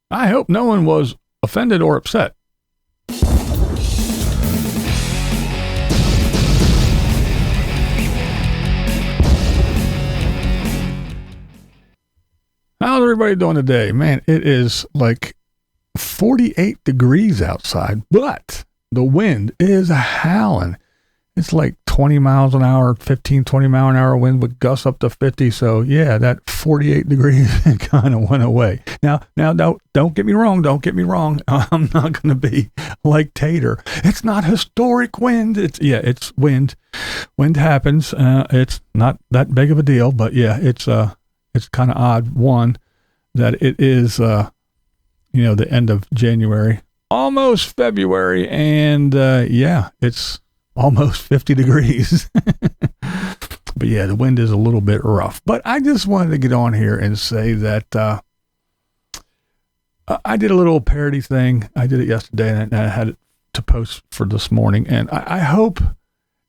I hope no one was offended or upset. How's everybody doing today? Man, it is like 48 degrees outside, but the wind is howling. It's like 20 miles an hour, 15, 20 mile an hour wind with gusts up to 50. So yeah, that 48 degrees kind of went away. Now, don't get me wrong. Don't get me wrong. I'm not going to be like Tater. It's not historic wind. It's wind. Wind happens. It's not that big of a deal, but yeah, it's kind of odd. One, that it is, the end of January, almost February. And, it's almost 50 degrees. But yeah, the wind is a little bit rough. But I just wanted to get on here and say that I did a little parody thing. I did it yesterday, and I had it to post for this morning. And I hope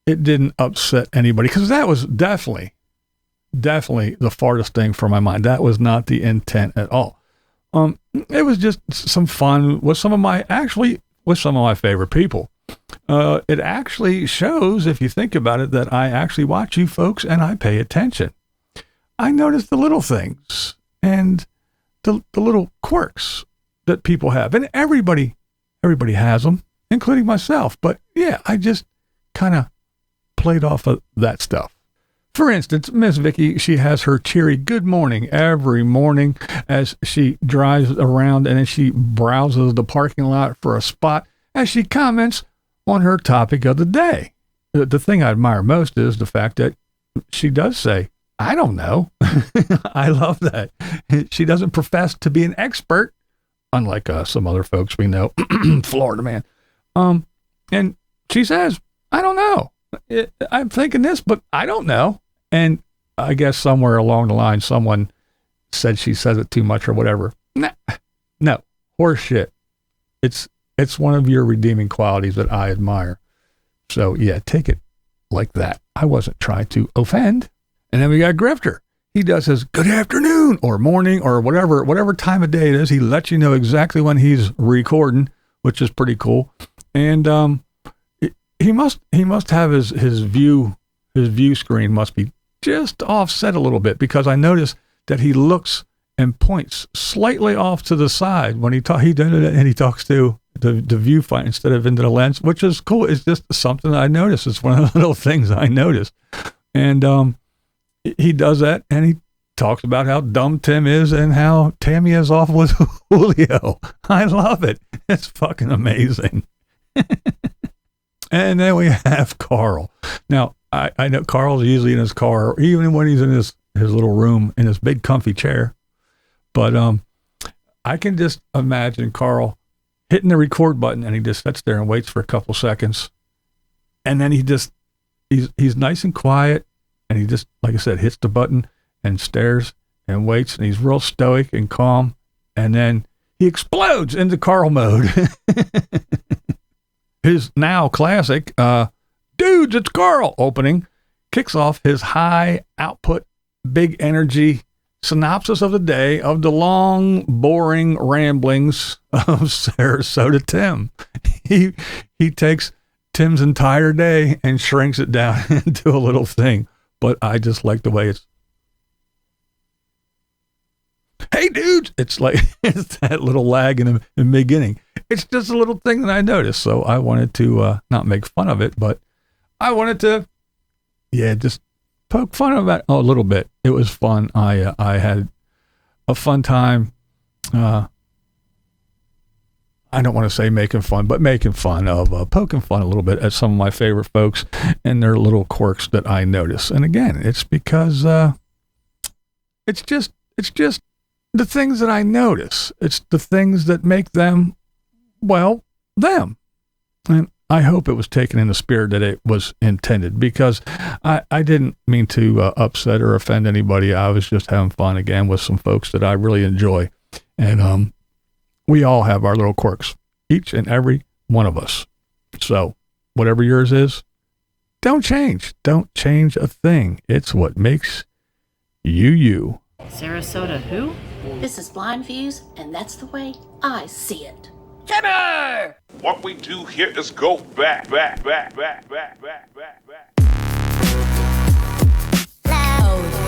it didn't upset anybody, because that was definitely the farthest thing from my mind. That was not the intent at all. It was just some fun with some of my favorite people. It actually shows, if you think about it, that I actually watch you folks and I pay attention. I notice the little things and the little quirks that people have, and everybody has them, including myself. But yeah, I just kind of played off of that stuff. For instance, Miss Vicky, she has her cheery good morning every morning as she drives around, and then she browses the parking lot for a spot as she comments on her topic of the day. The thing I admire most is the fact that she does say, I don't know. I love that. She doesn't profess to be an expert, unlike some other folks we know, Florida man. And she says, I don't know. I'm thinking this, but I don't know. And I guess somewhere along the line, someone said she says it too much or whatever. No, horse shit. It's one of your redeeming qualities that I admire. So yeah, take it like that. I wasn't trying to offend. And then we got Grifter. He does his good afternoon or morning or whatever time of day it is. He lets you know exactly when he's recording, which is pretty cool. And he must have his view screen must be just offset a little bit, because I notice that he looks and points slightly off to the side when he talks to the viewfinder instead of into the lens, which is cool. It's just something that I noticed. It's one of the little things I noticed. And he does that, and he talks about how dumb Tim is and how Tammy is off with Julio. I love it. It's fucking amazing. And then we have Carl. Now, I know Carl's usually in his car, even when he's in his little room in his big comfy chair. But I can just imagine Carl hitting the record button, and he just sits there and waits for a couple seconds. And then he's nice and quiet, and he just, like I said, hits the button and stares and waits, and he's real stoic and calm. And then he explodes into Carl mode. His now classic, dudes, it's Carl opening kicks off his high output, big energy synopsis of the day of the long, boring ramblings of Sarasota Tim. He takes Tim's entire day and shrinks it down into a little thing. But I just like the way it's, hey dudes, it's like, it's that little lag in the beginning. It's just a little thing that I noticed. So I wanted to not make fun of it, but I wanted to, just poke fun of it a little bit. It was fun. I had a fun time. I don't want to say making fun, but making fun of, poking fun a little bit at some of my favorite folks and their little quirks that I notice. And again, it's because it's just the things that I notice. It's the things that make them, well, them. And I hope it was taken in the spirit that it was intended, because I didn't mean to upset or offend anybody. I was just having fun again with some folks that I really enjoy. And we all have our little quirks, each and every one of us. So whatever yours is, don't change. Don't change a thing. It's what makes you, you. Sarasota who? This is BlindViews, and that's the way I see it. Timmy! What we do here is go back. Loud.